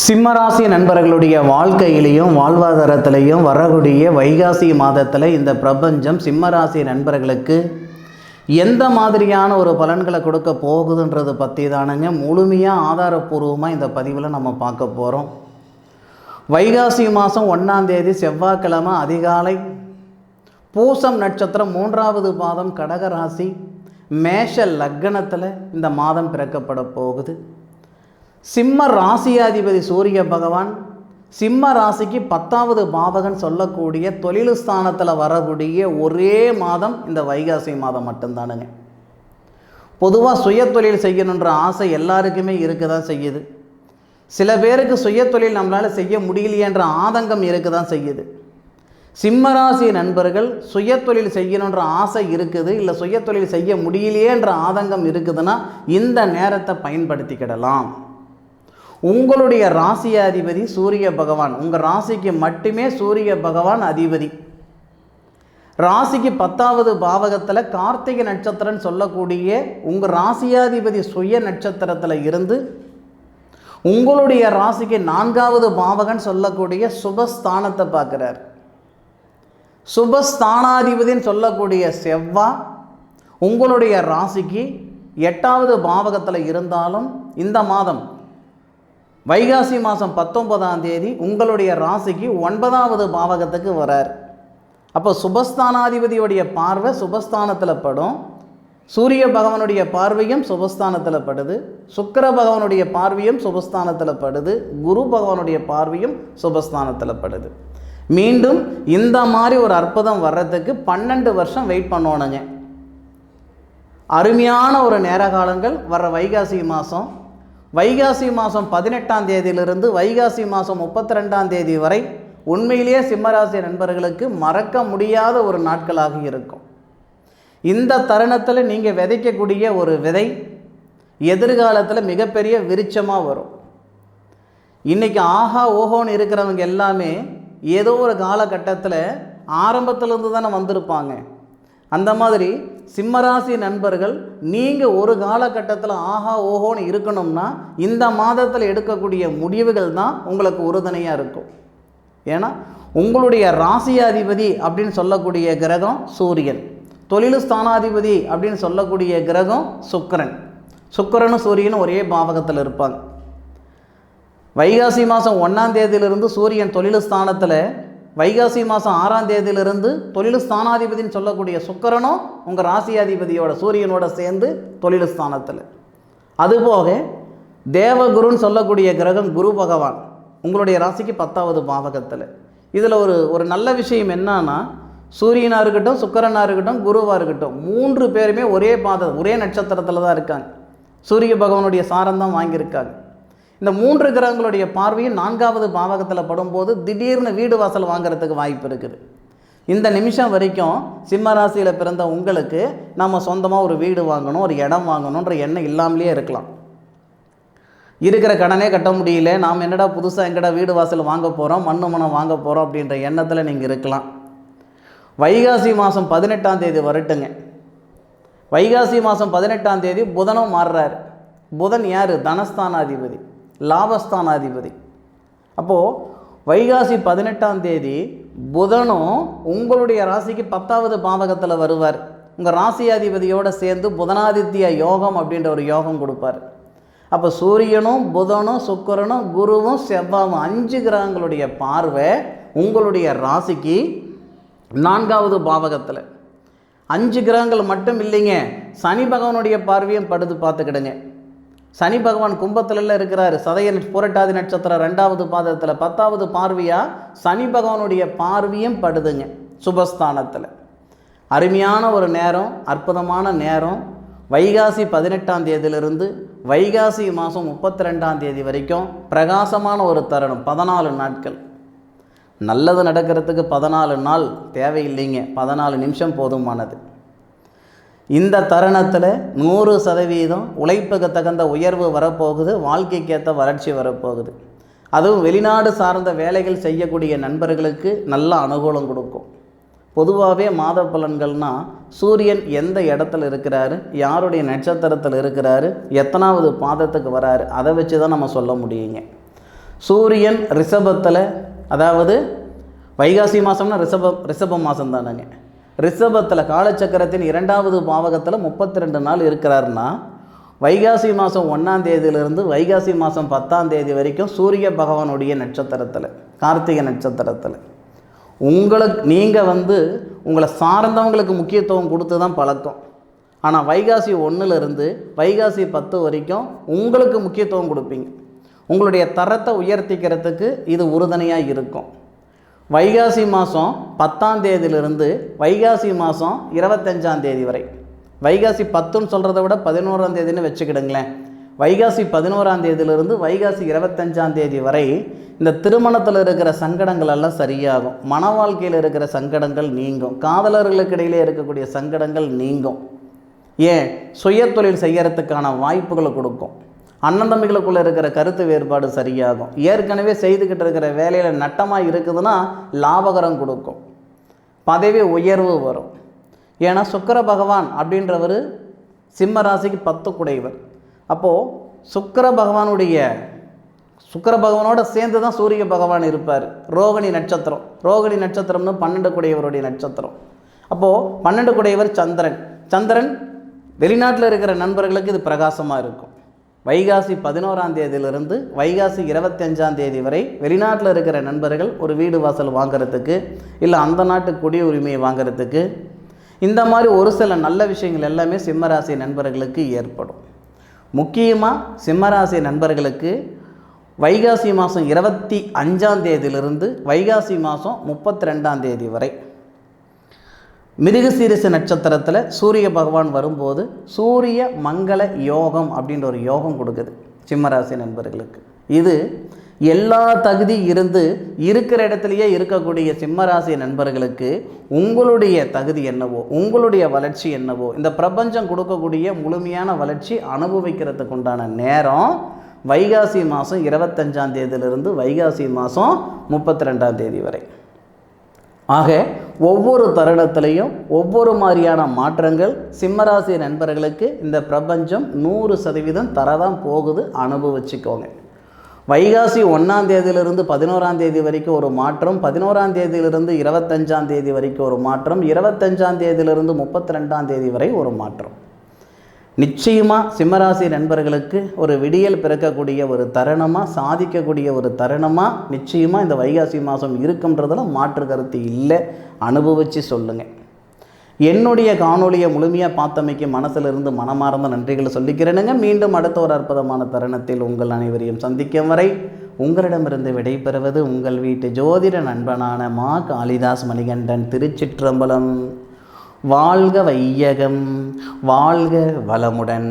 சிம்மராசி நண்பர்களுடைய வாழ்க்கையிலையும் வாழ்வாதாரத்திலையும் வரக்கூடிய வைகாசி மாதத்தில் இந்த பிரபஞ்சம் சிம்மராசி நண்பர்களுக்கு எந்த மாதிரியான ஒரு பலன்களை கொடுக்க போகுதுன்றது பற்றி தானுங்க முழுமையாக ஆதாரப்பூர்வமாக இந்த பதிவில் நம்ம பார்க்க போகிறோம். வைகாசி மாதம் 1ஆம் தேதி செவ்வாய்க்கிழமை அதிகாலை பூசம் நட்சத்திரம் 3வது பாதம் கடகராசி மேஷ லக்னத்தில் இந்த மாதம் பிறக்கப்பட போகுது. சிம்ம ராசியாதிபதி சூரிய பகவான் சிம்ம ராசிக்கு 10வது பாவகன் சொல்லக்கூடிய தொழில் ஸ்தானத்தில் வரக்கூடிய ஒரே மாதம் இந்த வைகாசி மாதம் மட்டும்தானுங்க. பொதுவாக சுய தொழில் செய்யணுன்ற ஆசை எல்லாருக்குமே இருக்க தான் செய்யுது. சில பேருக்கு சுய தொழில் நம்மளால் செய்ய முடியலையன்ற ஆதங்கம் இருக்க தான் செய்யுது. சிம்மராசி நண்பர்கள் சுய தொழில் செய்யணுன்ற ஆசை இருக்குது, இல்லை சுய தொழில் செய்ய முடியலையேன்ற ஆதங்கம் இருக்குதுன்னா இந்த நேரத்தை பயன்படுத்திக்கிடலாம். உங்களுடைய ராசி அதிபதி சூரிய பகவான், உங்கள் ராசிக்கு மட்டுமே சூரிய பகவான் அதிபதி. ராசிக்கு 10வது பாவகத்தில் கார்த்திகை நட்சத்திரம் சொல்லக்கூடிய உங்கள் ராசியாதிபதி சுய நட்சத்திரத்தில் இருந்து உங்களுடைய ராசிக்கு 4வது பாவகன் சொல்லக்கூடிய சுபஸ்தானத்தை பார்க்குறார். சுபஸ்தானாதிபதின்னு சொல்லக்கூடிய செவ்வாய் உங்களுடைய ராசிக்கு 8வது பாவகத்தில் இருந்தாலும் இந்த மாதம் வைகாசி மாதம் 19ஆம் தேதி உங்களுடைய ராசிக்கு 9வது பாவகத்துக்கு வரார். அப்போ சுபஸ்தானாதிபதியுடைய பார்வை சுபஸ்தானத்தில் படும், சூரிய பகவானுடைய பார்வையும் சுபஸ்தானத்தில் படுது, சுக்கிர பகவானுடைய பார்வையும் சுபஸ்தானத்தில் படுது, குரு பகவானுடைய பார்வையும் சுபஸ்தானத்தில் படுது. மீண்டும் இந்த மாதிரி ஒரு அற்புதம் வர்றதுக்கு 12 வருஷம் வெயிட் பண்ணணுங்க. அருமையான ஒரு நேர காலங்கள் வர்ற வைகாசி மாதம். வைகாசி மாதம் 18ஆம் தேதியிலிருந்து வைகாசி மாதம் 32ஆம் தேதி வரை உண்மையிலேயே சிம்மராசி நண்பர்களுக்கு மறக்க முடியாத ஒரு நாட்களாக இருக்கும். இந்த தருணத்தில் நீங்கள் விதைக்கக்கூடிய ஒரு விதை எதிர்காலத்தில் மிகப்பெரிய விருட்சமாக வரும். இன்றைக்கி ஆஹா ஓஹோன்னு இருக்கிறவங்க எல்லாமே ஏதோ ஒரு காலகட்டத்தில் ஆரம்பத்திலேருந்து தானே வந்திருப்பாங்க. அந்த மாதிரி சிம்மராசி நண்பர்கள் நீங்கள் ஒரு காலகட்டத்தில் ஆஹா ஓஹோன்னு இருக்கணும்னா இந்த மாதத்தில் எடுக்கக்கூடிய முடிவுகள் தான் உங்களுக்கு உறுதுணையாக இருக்கும். ஏன்னா உங்களுடைய ராசியாதிபதி அப்படின்னு சொல்லக்கூடிய கிரகம் சூரியன், தொழில் ஸ்தானாதிபதி அப்படின்னு சொல்லக்கூடிய கிரகம் சுக்கிரன். சுக்கிரனும் சூரியனும் ஒரே பாவகத்தில் இருப்பாங்க. வைகாசி மாதம் 1ஆம் தேதியிலிருந்து சூரியன் தொழில் ஸ்தானத்தில், வைகாசி மாதம் 6ஆம் தேதியிலிருந்து தொழில் ஸ்தானாதிபதினு சொல்லக்கூடிய சுக்கிரனும் உங்கள் ராசியாதிபதியோட சூரியனோட சேர்ந்து தொழில் ஸ்தானத்தில். அதுபோக தேவகுருன்னு சொல்லக்கூடிய கிரகம் குரு பகவான் உங்களுடைய ராசிக்கு 10வது பாவகத்தில். இதில் ஒரு நல்ல விஷயம் என்னன்னா, சூரியனாக இருக்கட்டும், சுக்கிரனாக இருக்கட்டும், குருவாக இருக்கட்டும், 3 பேருமே ஒரே நட்சத்திரத்தில் தான் இருக்காங்க. சூரிய பகவானுடைய சாரம்தான் வாங்கியிருக்காங்க. இந்த 3 கிரகங்களுடைய பார்வையும் 4வது பாவகத்தில் படும்போது திடீர்னு வீடு வாசல் வாங்கிறதுக்கு வாய்ப்பு இருக்குது. இந்த நிமிஷம் வரைக்கும் சிம்மராசியில் பிறந்த உங்களுக்கு நம்ம சொந்தமாக ஒரு வீடு வாங்கணும், ஒரு இடம் வாங்கணுன்ற எண்ணம் இல்லாமலே இருக்கலாம். இருக்கிற கடனே கட்ட முடியல, நாம் என்னடா புதுசாக எங்கடா வீடு வாசல் வாங்க போகிறோம், மண்ணு மனம் வாங்க போகிறோம் அப்படின்ற எண்ணத்தில் நீங்கள் இருக்கலாம். வைகாசி மாதம் 18ஆம் தேதி வரட்டுங்க. வைகாசி மாதம் 18ஆம் தேதி புதனும் மாறுறார். புதன் யார்? தனஸ்தானாதிபதி, லாபஸ்தானாதிபதி. அப்போது வைகாசி 18ஆம் தேதி புதனும் உங்களுடைய ராசிக்கு 10வது பாவகத்தில் வருவார். உங்கள் ராசியாதிபதியோடு சேர்ந்து புதனாதித்ய யோகம் அப்படின்ற ஒரு யோகம் கொடுப்பார். அப்போ சூரியனும் புதனும் சுக்கிரனும் குருவும் செவ்வாயும் 5 கிரகங்களுடைய பார்வை உங்களுடைய ராசிக்கு 4வது பாவகத்தில். 5 கிரகங்கள் மட்டும் இல்லைங்க, சனி பகவானுடைய பார்வையும் படுது, பார்த்துக்கிடுங்க. சனி பகவான் கும்பத்தில் இருக்கிறார். சதய புரட்டாதி நட்சத்திரம் 2வது பாதத்தில் 10வது பார்வையாக சனி பகவானுடைய பார்வையும் படுதுங்க சுபஸ்தானத்தில். அருமையான ஒரு நேரம், அற்புதமான நேரம். வைகாசி 18ஆம் தேதியிலிருந்து வைகாசி மாதம் 32ஆம் தேதி வரைக்கும் பிரகாசமான ஒரு தருணம். 14 நாட்கள். நல்லது நடக்கிறதுக்கு 14 நாள் தேவையில்லைங்க, 14 நிமிஷம் போதுமானது. இந்த தருணத்தில் 100% உழைப்புக்கு தகுந்த உயர்வு வரப்போகுது, வாழ்க்கைக்கேற்ற வளர்ச்சி வரப்போகுது. அதுவும் வெளிநாடு சார்ந்த வேலைகள் செய்யக்கூடிய நண்பர்களுக்கு நல்ல அனுகூலம் கொடுக்கும். பொதுவாகவே மாத பலன்கள்னால் சூரியன் எந்த இடத்துல இருக்கிறாரு, யாருடைய நட்சத்திரத்தில் இருக்கிறாரு, எத்தனாவது பாதத்துக்கு வராரு, அதை வச்சு தான் நம்ம சொல்ல முடியுங்க. சூரியன் ரிஷபத்தில், அதாவது வைகாசி மாதம்னா ரிஷப மாதம் தானேங்க. ரிஷபத்தில் காலச்சக்கரத்தின் 2வது பாவகத்தில் 32 நாள் இருக்கிறாருன்னா வைகாசி மாதம் 1ஆம் தேதியிலிருந்து வைகாசி மாதம் 10ஆம் தேதி வரைக்கும் சூரிய பகவானுடைய நட்சத்திரத்தில், கார்த்திகை நட்சத்திரத்தில் நீங்கள் உங்களை சார்ந்தவங்களுக்கு முக்கியத்துவம் கொடுத்து தான் பழக்கம். ஆனால் வைகாசி 1லிருந்து வைகாசி 10 வரைக்கும் உங்களுக்கு முக்கியத்துவம் கொடுப்பீங்க. உங்களுடைய தரத்தை உயர்த்திக்கிறதுக்கு இது உறுதுணையாக இருக்கும். வைகாசி மாதம் 10ஆம் தேதியிலிருந்து வைகாசி மாதம் 25ஆம் தேதி வரை, வைகாசி 10ன்னு சொல்கிறத விட 11ஆம் தேதின்னு வச்சுக்கிடுங்களேன். வைகாசி 11ஆம் தேதியிலிருந்து வைகாசி 25ஆம் தேதி வரை இந்த திருமணத்தில் இருக்கிற சங்கடங்கள் எல்லாம் சரியாகும். மன வாழ்க்கையில் இருக்கிற சங்கடங்கள் நீங்கும். காதலர்களுக்கு இடையிலே இருக்கக்கூடிய சங்கடங்கள் நீங்கும். ஏன், சுய தொழில் செய்யறதுக்கான வாய்ப்புகளை கொடுக்கும். அண்ணன் தம்பிகளுக்குள்ளே இருக்கிற கருத்து வேறுபாடு சரியாகும். ஏற்கனவே செய்துக்கிட்டு இருக்கிற வேலையில் நட்டமாக இருக்குதுன்னா லாபகரம் கொடுக்கும். பதவி உயர்வு வரும். ஏன்னா சுக்கிர பகவான் அப்படின்றவர் சிம்ம ராசிக்கு 10 குடைவர். அப்போது சுக்கிர பகவானோட சேர்ந்து தான் சூரிய பகவான் இருப்பார். ரோகிணி நட்சத்திரம்னு 12 குடையவருடைய நட்சத்திரம். அப்போது 12 குடையவர் சந்திரன் வெளிநாட்டில் இருக்கிற நண்பர்களுக்கு இது பிரகாசமாக இருக்கும். வைகாசி 11ஆம் தேதியிலிருந்து வைகாசி 25ஆம் தேதி வரை வெளிநாட்டில் இருக்கிற நண்பர்கள் ஒரு வீடு வாசல் வாங்கிறதுக்கு, இல்லை அந்த நாட்டு குடி உரிமையை வாங்கிறதுக்கு, இந்த மாதிரி ஒரு சில நல்ல விஷயங்கள் எல்லாமே சிம்மராசி நண்பர்களுக்கு ஏற்படும். முக்கியமாக சிம்மராசி நண்பர்களுக்கு வைகாசி மாதம் 25ஆம் தேதியிலிருந்து வைகாசி மாதம் 32ஆம் தேதி வரை மிருகசீரிஷ நட்சத்திரத்தில் சூரிய பகவான் வரும்போது சூரிய மங்கள யோகம் அப்படின்ற ஒரு யோகம் கொடுக்குது சிம்மராசி நண்பர்களுக்கு. இது எல்லா தகுதி இருக்கிற இடத்துலையே இருக்கக்கூடிய சிம்மராசி நண்பர்களுக்கு உங்களுடைய தகுதி என்னவோ, உங்களுடைய வளர்ச்சி என்னவோ, இந்த பிரபஞ்சம் கொடுக்கக்கூடிய முழுமையான வளர்ச்சி அனுபவிக்கிறதுக்கு உண்டான நேரம் வைகாசி மாதம் 25ஆம் தேதியிலிருந்து வைகாசி மாதம் 32ஆம் தேதி வரை. ஆக ஒவ்வொரு தருணத்திலையும் ஒவ்வொரு மாதிரியான மாற்றங்கள் சிம்மராசி நண்பர்களுக்கு இந்த பிரபஞ்சம் 100% தரதான் போகுது. அனுபவிச்சுக்கோங்க. வைகாசி 1ஆம் தேதியிலிருந்து 11ஆம் தேதி வரைக்கும் ஒரு மாற்றம், 11ஆம் தேதியிலிருந்து 25ஆம் தேதி வரைக்கும் ஒரு மாற்றம், 25ஆம் தேதியிலிருந்து 32ஆம் தேதி வரை ஒரு மாற்றம். நிச்சயமாக சிம்மராசி நண்பர்களுக்கு ஒரு விடியல் பிறக்கக்கூடிய ஒரு தருணமாக, சாதிக்கக்கூடிய ஒரு தருணமாக நிச்சயமாக இந்த வைகாசி மாதம் இருக்குன்றதில் மாற்று கருத்து இல்லை. அனுபவித்து சொல்லுங்கள். என்னுடைய காணொலியை முழுமையாக பார்த்தமைக்கு மனசிலிருந்து மனமார்ந்த நன்றிகளை சொல்லிக்கிறேனுங்க. மீண்டும் அடுத்த ஒரு அற்புதமான தருணத்தில் உங்கள் அனைவரையும் சந்திக்கும் வரை உங்களிடமிருந்து விடைபெறுவது உங்கள் வீட்டு ஜோதிட நண்பனான மா காளிதாஸ் மணிகண்டன். திருச்சிற்றம்பலம். வாழ்க வையகம், வாழ்க வளமுடன்.